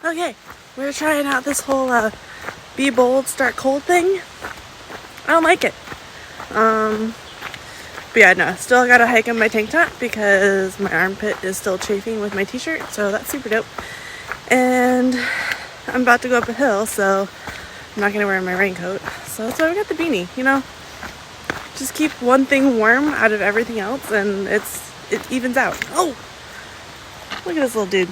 Okay, we're trying out this whole be bold, start cold thing. I don't like it. But yeah, no, still gotta hike in my tank top because my armpit is still chafing with my t-shirt, so that's super dope. And I'm about to go up a hill, so I'm not gonna wear my raincoat. So that's why we got the beanie, you know? Just keep one thing warm out of everything else and it evens out. Oh! Look at this little dude.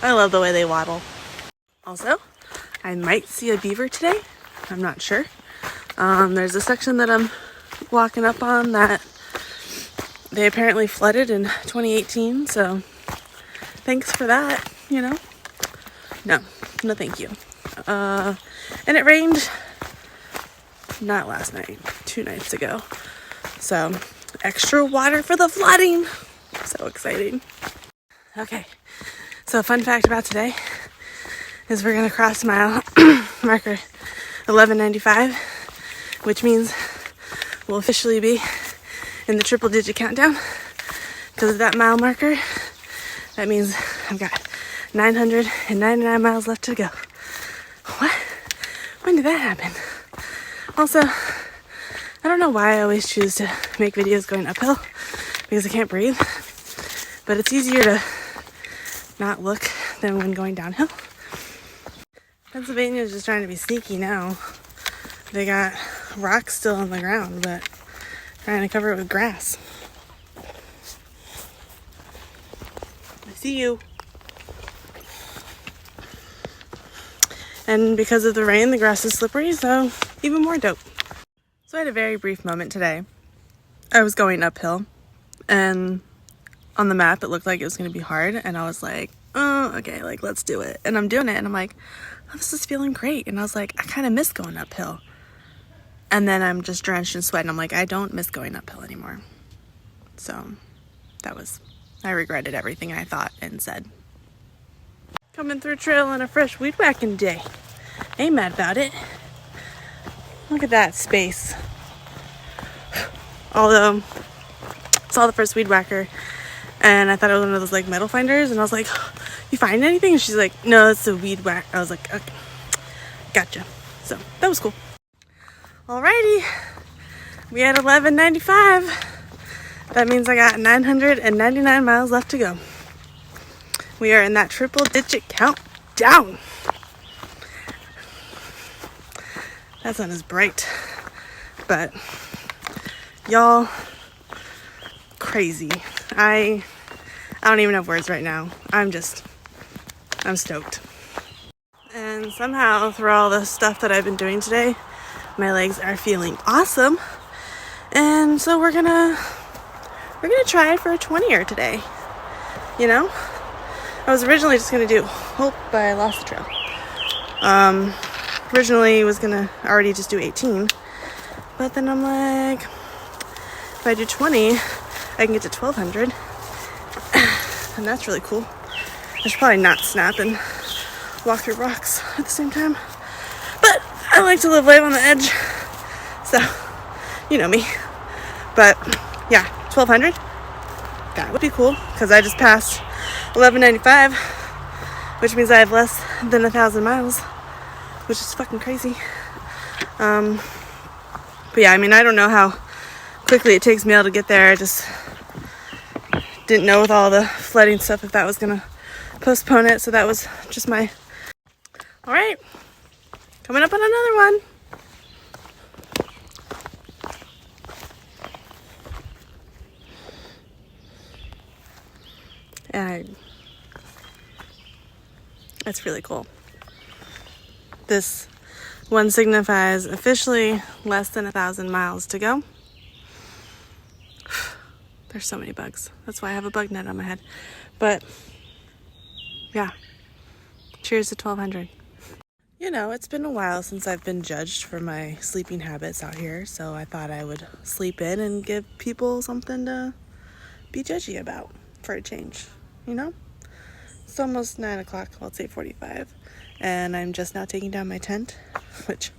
I love the way they waddle. Also, I might see a beaver today. I'm not sure. There's a section that I'm walking up on that they apparently flooded in 2018, so thanks for that, you know? No thank you. And it rained not last night, 2 nights ago. So, extra water for the flooding. So exciting. Okay, so fun fact about today is we're gonna cross mile marker 1195, which means we'll officially be in the triple digit countdown. Because of that mile marker, that means I've got 999 miles left to go. What? When did that happen? Also, I don't know why I always choose to make videos going uphill, because I can't breathe. But it's easier to not look than when going downhill. Pennsylvania is just trying to be sneaky now. They got rocks still on the ground, but trying to cover it with grass. I see you. And because of the rain, the grass is slippery, so even more dope. So I had a very brief moment today. I was going uphill, and on the map, it looked like it was going to be hard, and I was like, oh, okay, like, let's do it. And I'm doing it, and I'm like, oh, this is feeling great. And I was like, I kind of miss going uphill. And then I'm just drenched in sweat, and I'm like, I don't miss going uphill anymore. So I regretted everything I thought and said. Coming through trail on a fresh weed whacking day. Ain't mad about it. Look at that space. Although, saw the first weed whacker, and I thought it was one of those like metal finders, and I was like, you find anything? And she's like, no, it's a weed whack. I was like, okay, gotcha. So that was cool. Alrighty, we had 1195. That means I got 999 miles left to go. We are in that triple digit countdown. That sun is bright, but y'all, crazy. I don't even have words right now. I'm stoked. And somehow through all the stuff that I've been doing today, my legs are feeling awesome. And so we're gonna try for a 20er today. You know? I was originally just gonna do hope, but I lost the trail. Originally was gonna already just do 18, but then I'm like, if I do 20, I can get to 1200, and that's really cool. I should probably not snap and walk through rocks at the same time, but I like to live life on the edge, so you know me. But yeah, 1200, that would be cool, because I just passed 1195, which means I have less than 1,000 miles, which is fucking crazy. But yeah, I mean, I don't know how quickly it takes me to get there. I just didn't know with all the flooding stuff if that was gonna postpone it, so that was just my... Alright, coming up on another one. And it's really cool. This one signifies officially less than 1,000 miles to go. There's so many bugs. That's why I have a bug net on my head. But yeah, cheers to 1,200. You know, it's been a while since I've been judged for my sleeping habits out here, so I thought I would sleep in and give people something to be judgy about for a change, you know? It's almost 9 o'clock, well, it's 8:45, and I'm just now taking down my tent, which,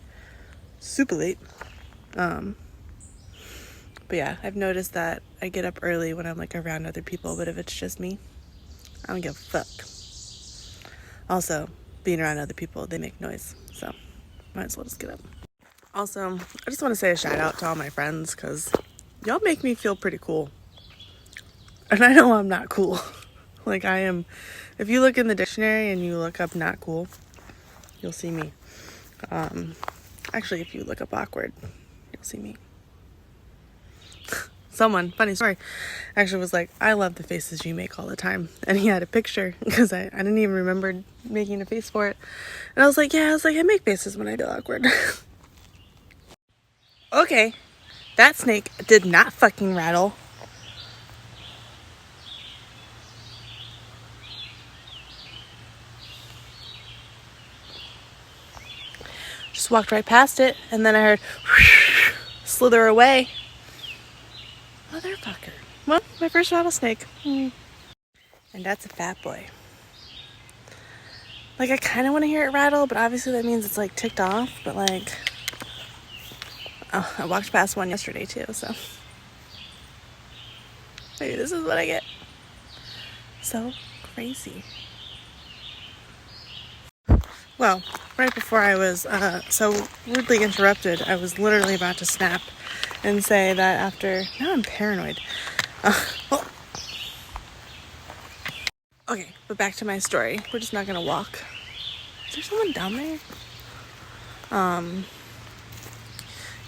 super late. But yeah, I've noticed that I get up early when I'm like around other people, but if it's just me, I don't give a fuck. Also, being around other people, they make noise, so might as well just get up. Also, I just want to say a shout out to all my friends, because y'all make me feel pretty cool. And I know I'm not cool. Like, I am, if you look in the dictionary and you look up not cool, you'll see me. Actually, if you look up awkward, you'll see me. Someone, funny story, actually was like, I love the faces you make all the time. And he had a picture, because I didn't even remember making a face for it. And I was like, yeah, I make faces when I feel awkward. Okay, that snake did not fucking rattle. Just walked right past it, and then I heard whoosh, slither away. Motherfucker. Well, my first rattlesnake. And that's a fat boy. Like, I kind of want to hear it rattle, but obviously that means it's, like, ticked off. But, like, oh, I walked past one yesterday, too, so. Maybe this is what I get. So crazy. Well, right before I was so rudely interrupted, I was literally about to snap and say that after... Now I'm paranoid. Well, okay, but back to my story. We're just not going to walk. Is there someone down there?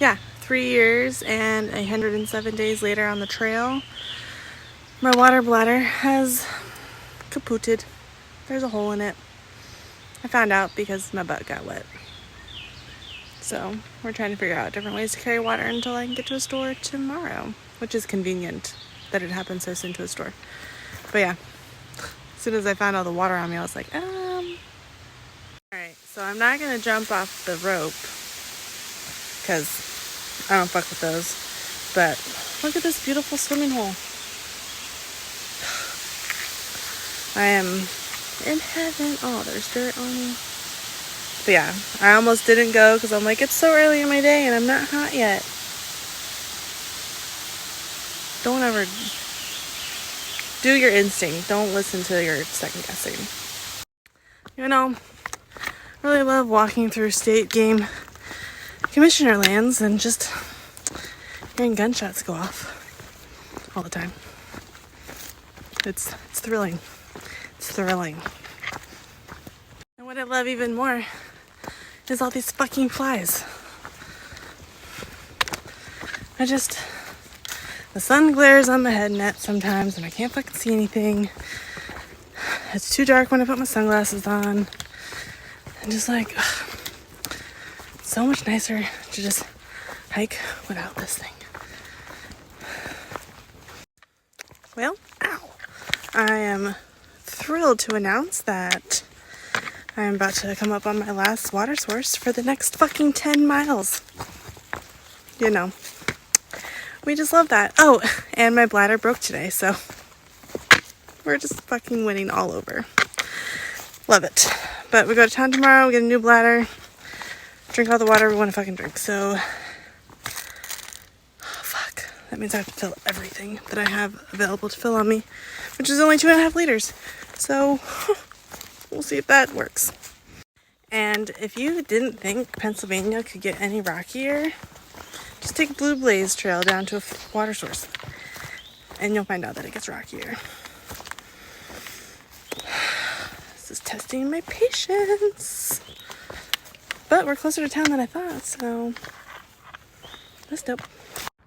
Yeah, 3 years and 107 days later on the trail, my water bladder has kapooted. There's a hole in it. I found out because my butt got wet. So we're trying to figure out different ways to carry water until I can get to a store tomorrow, which is convenient that it happened so soon to a store. But yeah, as soon as I found all the water on me, I was like, Alright, so I'm not going to jump off the rope because I don't fuck with those. But look at this beautiful swimming hole. I am in heaven. Oh, there's dirt on me. But yeah, I almost didn't go because I'm like, it's so early in my day and I'm not hot yet. Don't ever do your instinct. Don't listen to your second guessing. You know, I really love walking through state game commissioner lands and just hearing gunshots go off all the time. It's thrilling. It's thrilling. And what I love even more is all these fucking flies. The sun glares on my head net sometimes and I can't fucking see anything. It's too dark when I put my sunglasses on. And just like, it's so much nicer to just hike without this thing. Well, ow. I am thrilled to announce that I'm about to come up on my last water source for the next fucking 10 miles. You know, we just love that. Oh, and my bladder broke today, so we're just fucking winning all over. Love it. But we go to town tomorrow, we get a new bladder, drink all the water we want to fucking drink. So, oh, fuck. That means I have to fill everything that I have available to fill on me, which is only 2.5 liters. So, we'll see if that works. And if you didn't think Pennsylvania could get any rockier, just take Blue Blaze Trail down to a water source, and you'll find out that it gets rockier. This is testing my patience. But we're closer to town than I thought, so that's dope.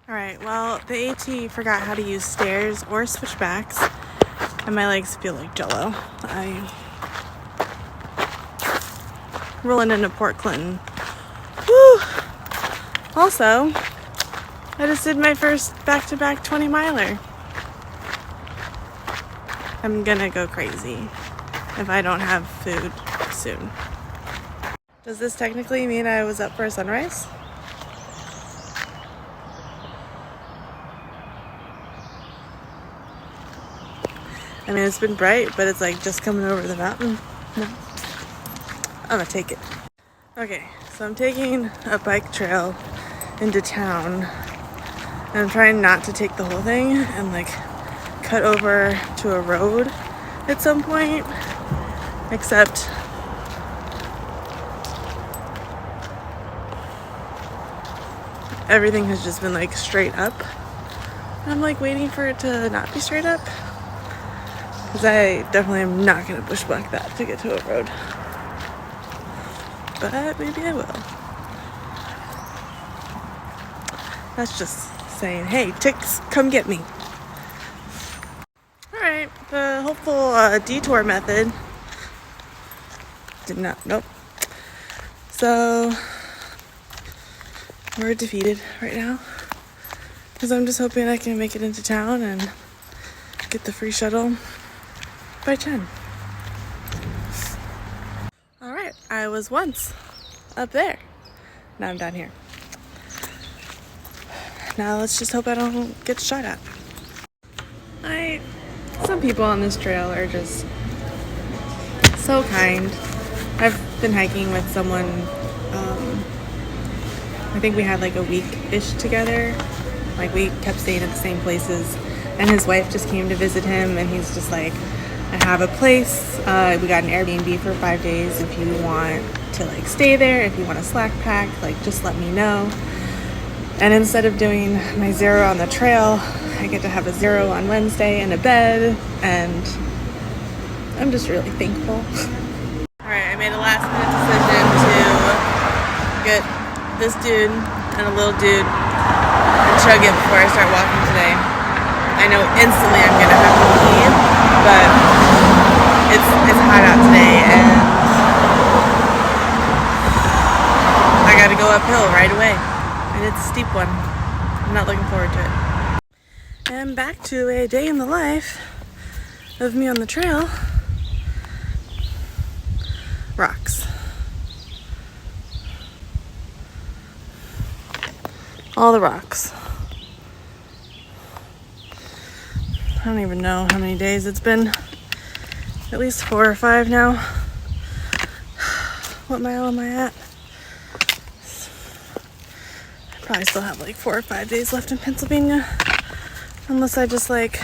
Alright, well, the AT forgot how to use stairs or switchbacks, and my legs feel like jello. I'm rolling into Port Clinton. Woo! Also, I just did my first back-to-back 20-miler. I'm gonna go crazy if I don't have food soon. Does this technically mean I was up for a sunrise? I mean, it's been bright, but it's like just coming over the mountain. I'm gonna take it. Okay, so I'm taking a bike trail into town. And I'm trying not to take the whole thing and like cut over to a road at some point, except everything has just been like straight up. I'm like waiting for it to not be straight up, because I definitely am not going to bushwhack that to get to a road. But maybe I will. That's just saying, hey, ticks, come get me. Alright, the hopeful detour method did not, nope. So, we're defeated right now, because I'm just hoping I can make it into town and get the free shuttle by 10. Alright, I was once up there. Now I'm down here. Now let's just hope I don't get shot at. Some people on this trail are just so kind. I've been hiking with someone, I think we had like a week-ish together. Like we kept staying at the same places, and his wife just came to visit him, and he's just like, I have a place. We got an Airbnb for 5 days. If you want to like stay there, if you want a slack pack, like just let me know. And instead of doing my 0 on the trail, I get to have a 0 on Wednesday and a bed, and I'm just really thankful. Alright, I made a last minute decision to get this dude and a little dude and chug it before I start walking today. I know instantly I'm gonna have to leave, but it's hot out today and I gotta go uphill right away. And it's a steep one. I'm not looking forward to it. And back to a day in the life of me on the trail. Rocks. All the rocks. I don't even know how many days it's been. At least 4 or 5 now. What mile am I at? I probably still have like 4 or 5 days left in Pennsylvania. Unless I just like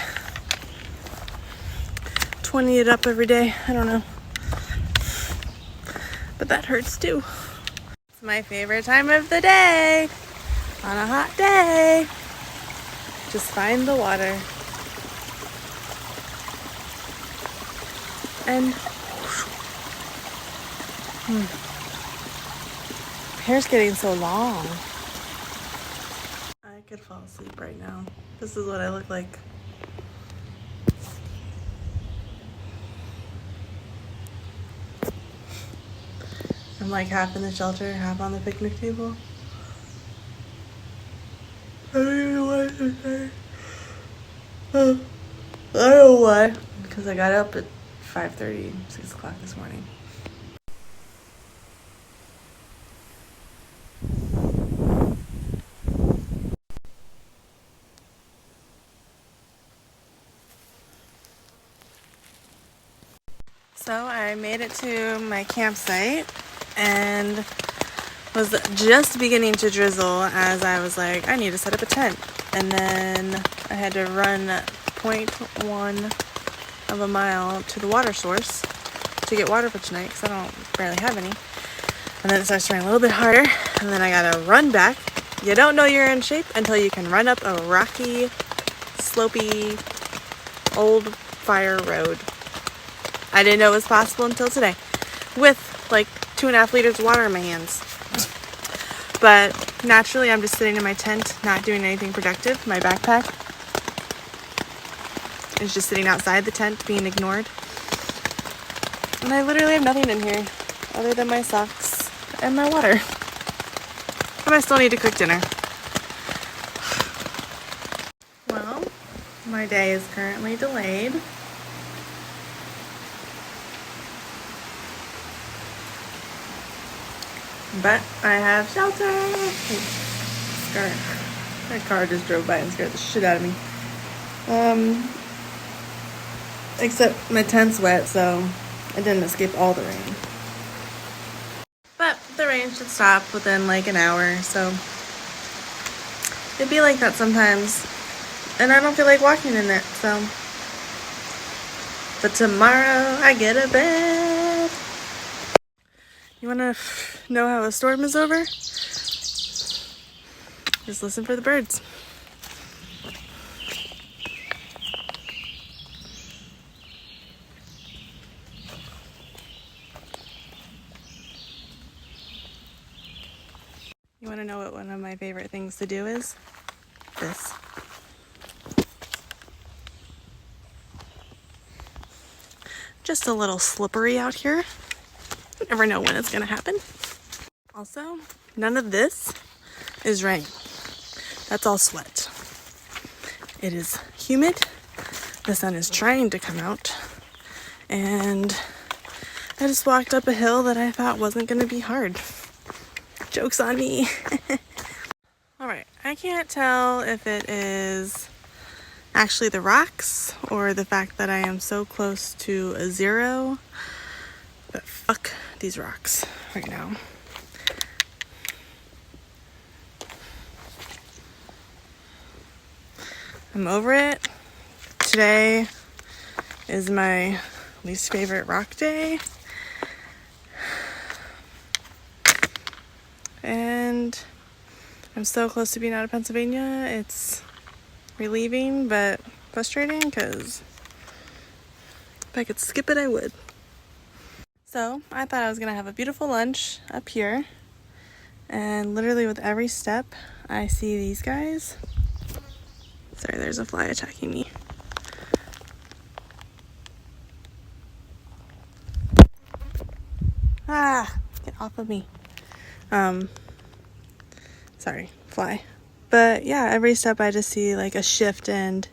20 it up every day. I don't know. But that hurts too. It's my favorite time of the day. On a hot day. Just find the water. And my hair's getting so long. I could fall asleep right now. This is what I look like. I'm like half in the shelter, half on the picnic table. I don't even know why I'm tired. I don't know why. Because I got up at 5:30, 6 o'clock this morning. So I made it to my campsite and was just beginning to drizzle as I was like, I need to set up a tent. And then I had to run 0.1 of a mile to the water source to get water for tonight because I don't barely have any. And then it starts to rain a little bit harder, and then I gotta run back. You don't know you're in shape until you can run up a rocky, slopey, old fire road. I didn't know it was possible until today, with like 2.5 liters of water in my hands. But naturally, I'm just sitting in my tent, not doing anything productive. My backpack is just sitting outside the tent, being ignored. And I literally have nothing in here other than my socks and my water. And I still need to cook dinner. Well, my day is currently delayed. But I have shelter. That car just drove by and scared the shit out of me. Except my tent's wet, so I didn't escape all the rain. But the rain should stop within like an hour, so It'd be like that sometimes, and I don't feel like walking in it, so. But tomorrow I get a bed. You wanna know how a storm is over? Just listen for the birds. You wanna know what one of my favorite things to do is? This. Just a little slippery out here. You never know when it's gonna happen. Also, none of this is rain. That's all sweat. It is humid. The sun is trying to come out. And I just walked up a hill that I thought wasn't gonna be hard. Joke's on me. Alright, I can't tell if it is actually the rocks or the fact that I am so close to a 0, but fuck these rocks right now. I'm over it. Today is my least favorite rock day, and I'm so close to being out of Pennsylvania. It's relieving but frustrating because if I could skip it, I would. So I thought I was gonna have a beautiful lunch up here, and literally with every step I see these guys. Sorry, there's a fly attacking me. Ah, get off of me. Sorry, fly. But yeah, every step I just see like a shift, and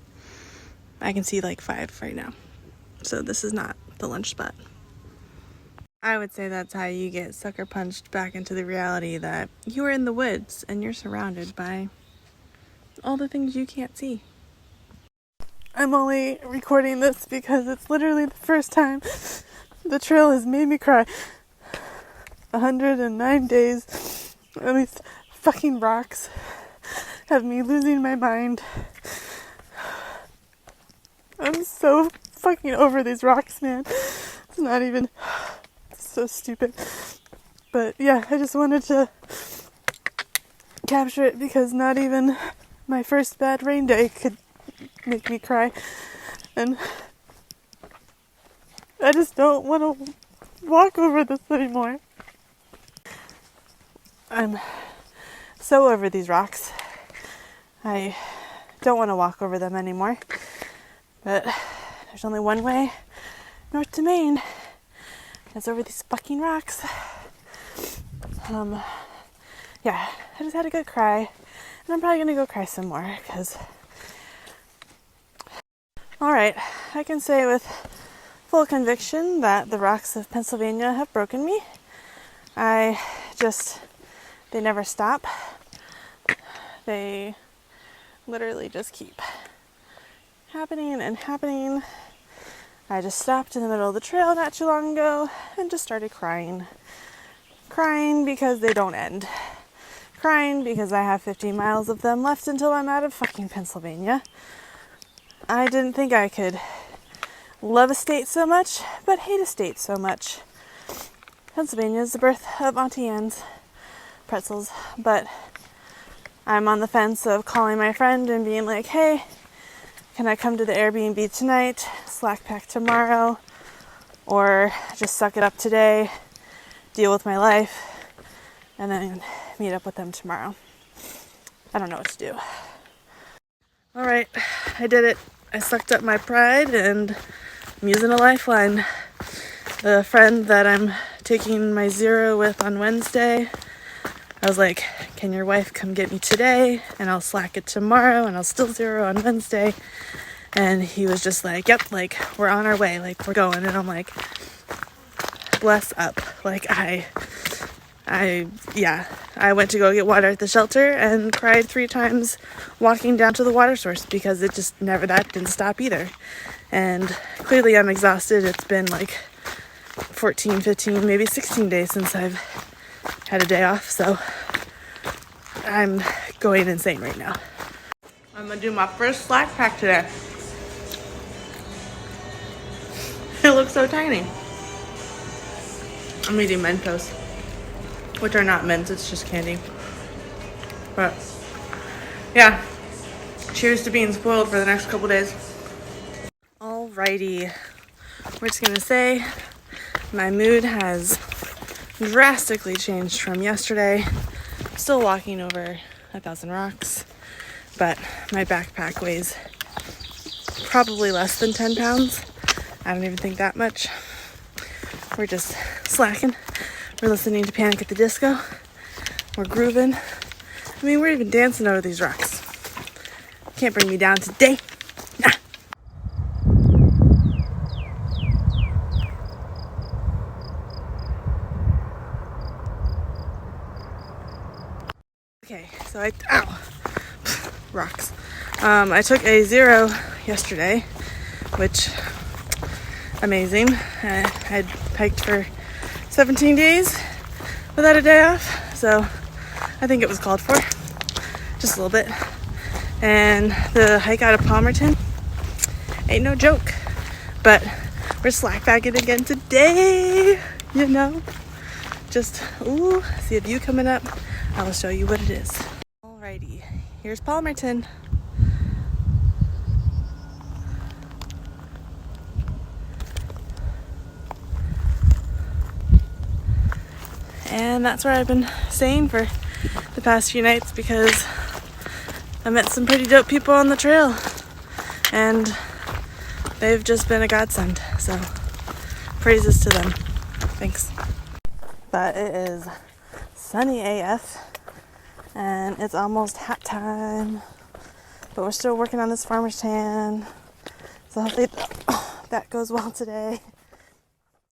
I can see like 5 right now. So this is not the lunch spot. I would say that's how you get sucker punched back into the reality that you are in the woods and you're surrounded by all the things you can't see. I'm only recording this because it's literally the first time the trail has made me cry. 109 days, at least fucking rocks, have me losing my mind. I'm so fucking over these rocks, man. It's not even, it's so stupid. But yeah, I just wanted to capture it because not even my first bad rain day could make me cry. And I just don't want to walk over this anymore. I'm so over these rocks. I don't want to walk over them anymore. But there's only one way north to Maine. It's over these fucking rocks. Yeah, I just had a good cry. And I'm probably going to go cry some more because... Alright, I can say with full conviction that the rocks of Pennsylvania have broken me. They never stop. They literally just keep happening and happening. I just stopped in the middle of the trail not too long ago and just started crying. Crying because they don't end. Crying because I have 15 miles of them left until I'm out of fucking Pennsylvania. I didn't think I could love a state so much, but hate a state so much. Pennsylvania is the birth of Auntie Anne's pretzels, but I'm on the fence of calling my friend and being like, hey, can I come to the Airbnb tonight, slack pack tomorrow, or just suck it up today, deal with my life, and then meet up with them tomorrow. I don't know what to do. Alright, I did it. I sucked up my pride and I'm using a lifeline. The friend that I'm taking my 0 with on Wednesday, I was like, can your wife come get me today and I'll slack it tomorrow and I'll still 0 on Wednesday. And he was just like, yep, like we're on our way, like we're going. And I'm like, bless up. Like I went to go get water at the shelter and cried 3 times walking down to the water source because it just that didn't stop either. And clearly I'm exhausted. It's been like 14, 15, maybe 16 days since I've had a day off, so I'm going insane right now. I'm gonna do my first slack pack today. It looks so tiny. I'm eating Mentos, which are not mints, it's just candy. But yeah, cheers to being spoiled for the next couple days. Alrighty, we're just gonna say my mood has drastically changed from yesterday. Still walking over 1,000 rocks, but my backpack weighs probably less than 10 pounds. I don't even think that much. We're just slacking. We're listening to Panic at the Disco. We're grooving. I mean, we're even dancing over these rocks. Can't bring me down today. Nah. Okay, so rocks. I took a 0 yesterday, which amazing. I had hiked for 17 days without a day off, so I think it was called for, just a little bit. And the hike out of Palmerton ain't no joke, but we're slack bagging again today, you know. Just, ooh, see a view coming up. I will show you what it is. Alrighty, here's Palmerton. And that's where I've been staying for the past few nights because I met some pretty dope people on the trail and they've just been a godsend. So praises to them. Thanks. But it is sunny AF and it's almost hat time. But we're still working on this farmer's tan. So hopefully that goes well today.